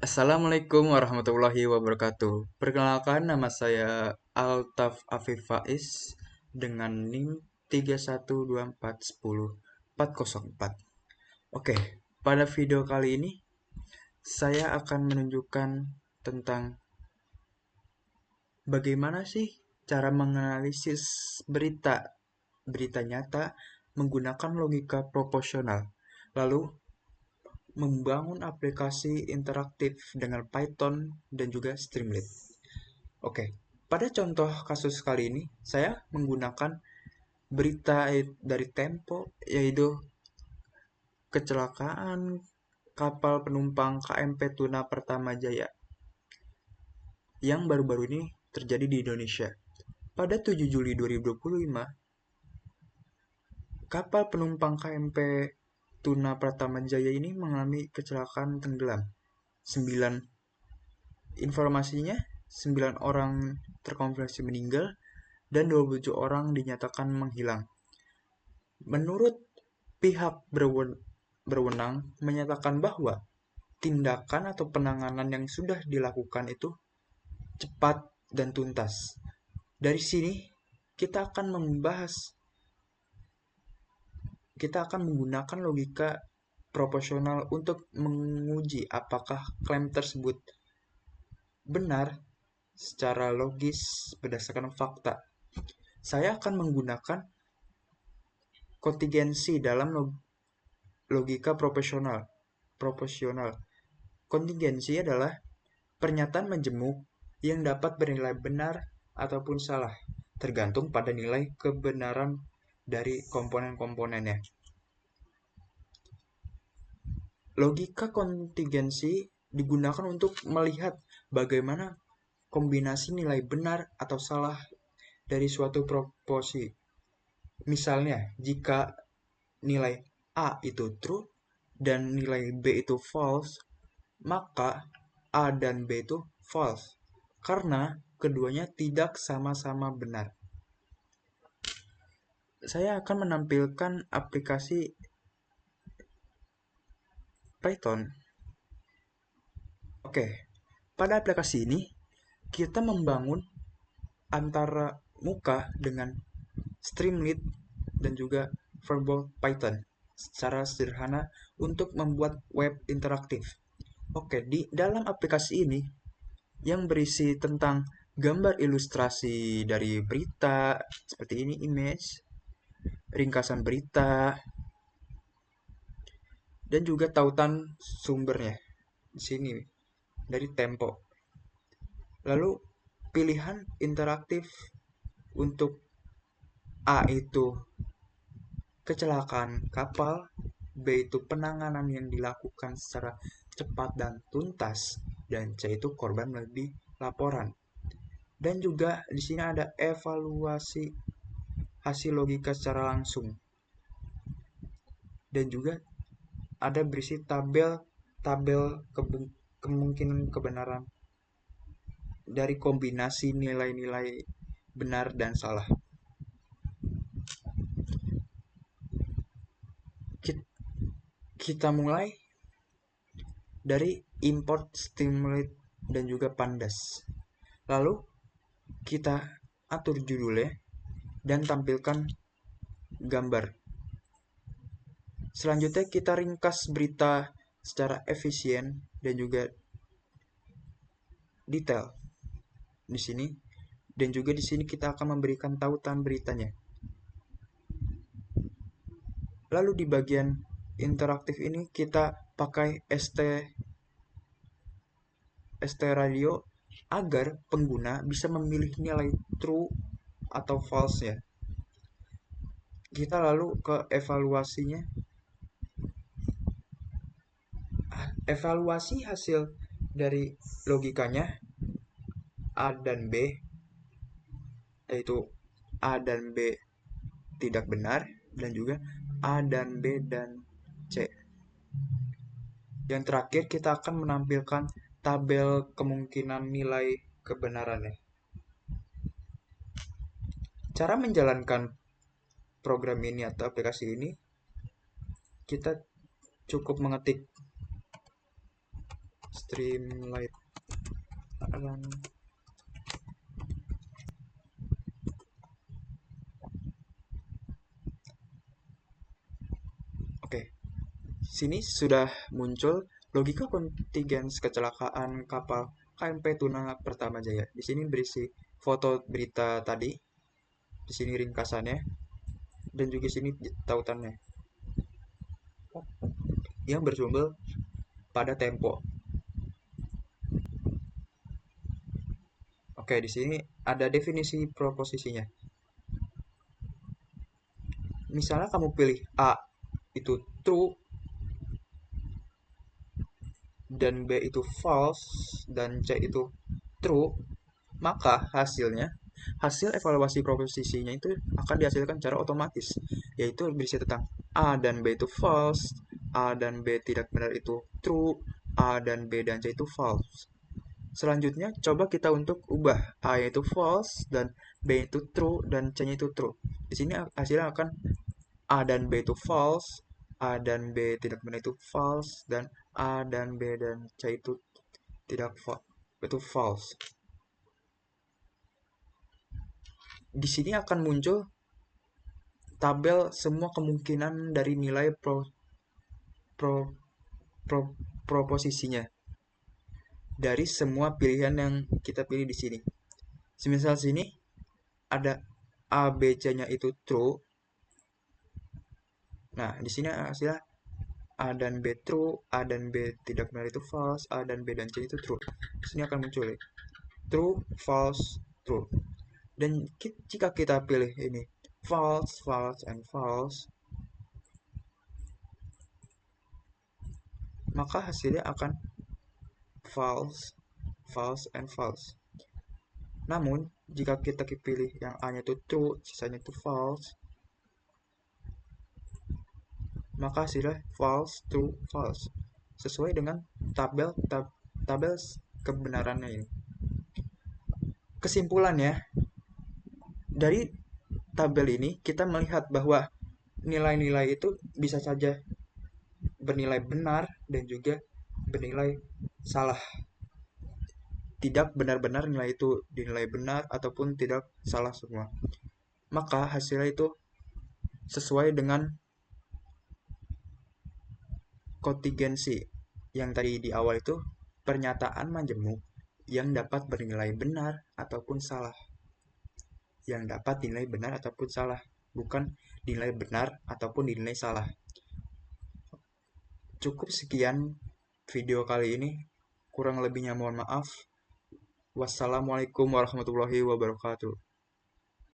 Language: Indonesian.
Assalamualaikum warahmatullahi wabarakatuh. Perkenalkan, nama saya Altaf Afif Faiz dengan NIM 312410404. Oke, pada video kali ini saya akan menunjukkan tentang bagaimana sih cara menganalisis berita berita nyata menggunakan logika proporsional. Lalu membangun aplikasi interaktif dengan Python dan juga Streamlit. Oke, pada contoh kasus kali ini, saya menggunakan berita dari Tempo, yaitu kecelakaan kapal penumpang KMP Tuna Pertama Jaya yang baru-baru ini terjadi di Indonesia. Pada 7 Juli 2025, kapal penumpang KMP Tuna Pratama Jaya ini mengalami kecelakaan tenggelam. 9 informasinya, 9 orang terkonfirmasi meninggal dan 27 orang dinyatakan menghilang. Menurut pihak berwenang menyatakan bahwa tindakan atau penanganan yang sudah dilakukan itu cepat dan tuntas. Dari sini kita akan menggunakan logika proporsional untuk menguji apakah klaim tersebut benar secara logis berdasarkan fakta. Saya akan menggunakan kontingensi dalam logika proporsional. Kontingensi adalah pernyataan majemuk yang dapat bernilai benar ataupun salah, tergantung pada nilai kebenaran dari komponen-komponennya. Logika kontingensi digunakan untuk melihat bagaimana kombinasi nilai benar atau salah dari suatu proporsi. Misalnya, jika nilai A itu true dan nilai B itu false, maka A dan B itu false karena keduanya tidak sama-sama benar. Saya akan menampilkan aplikasi Python. Oke, pada aplikasi ini kita membangun antara muka dengan Streamlit dan juga Verbal Python secara sederhana untuk membuat web interaktif. Oke, di dalam aplikasi ini yang berisi tentang gambar ilustrasi dari berita seperti ini, image, ringkasan berita, dan juga tautan sumbernya di sini dari Tempo. Lalu pilihan interaktif untuk A itu kecelakaan kapal, B itu penanganan yang dilakukan secara cepat dan tuntas, dan C itu korban lebih laporan. Dan juga di sini ada evaluasi hasil logika secara langsung. Dan juga ada berisi tabel kemungkinan kebenaran dari kombinasi nilai-nilai benar dan salah. Kita mulai dari import Streamlit dan juga Pandas. Lalu kita atur judulnya dan tampilkan gambar. Selanjutnya kita ringkas berita secara efisien dan juga detail di sini, dan juga di sini kita akan memberikan tautan beritanya. Lalu di bagian interaktif ini kita pakai ST radio agar pengguna bisa memilih nilai true atau false ya. Kita lalu ke evaluasinya. Evaluasi hasil dari logikanya A dan B, yaitu A dan B tidak benar, dan juga A dan B dan C. Yang terakhir kita akan menampilkan tabel kemungkinan nilai kebenarannya. Cara menjalankan program ini atau aplikasi ini, kita cukup mengetik Streamlit run. Oke, sini sudah muncul logika kontingens kecelakaan kapal KMP Tuna Pertama Jaya. Di sini berisi foto berita tadi, di sini ringkasannya, dan juga sini tautannya yang bersumber pada Tempo. Oke, di sini ada definisi proposisinya. Misalnya kamu pilih A itu true dan B itu false dan C itu true, maka hasil evaluasi proposisinya itu akan dihasilkan secara otomatis, yaitu berisi tentang A dan B itu false, A dan B tidak benar itu true, A dan B dan C itu false. Selanjutnya, coba kita untuk ubah A itu false dan B itu true dan C-nya itu true. Di sini hasilnya akan A dan B itu false, A dan B tidak benar itu false, dan A dan B dan C itu tidak false. Itu false. Di sini akan muncul tabel semua kemungkinan dari nilai pro, pro, proposisinya dari semua pilihan yang kita pilih di sini. Semisal sini ada A, B, C-nya itu true. Nah, di sini hasilnya A dan B true, A dan B tidak benar itu false, A dan B dan C itu true. Di sini akan muncul true, false, true. Dan jika kita pilih ini false, false, and false, maka hasilnya akan false, false, and false. Namun, jika kita pilih yang A-nya itu true, sisanya itu false, maka hasilnya false, true, false. Sesuai dengan tabel kebenarannya ini. Kesimpulannya, dari tabel ini kita melihat bahwa nilai-nilai itu bisa saja bernilai benar dan juga bernilai salah. Tidak benar-benar nilai itu dinilai benar ataupun tidak salah semua. Maka hasilnya itu sesuai dengan kontingensi yang tadi di awal itu pernyataan majemuk yang dapat bernilai benar ataupun salah. Yang dapat dinilai benar ataupun salah, bukan dinilai benar ataupun dinilai salah. Cukup sekian video kali ini. Kurang lebihnya mohon maaf. Wassalamualaikum warahmatullahi wabarakatuh.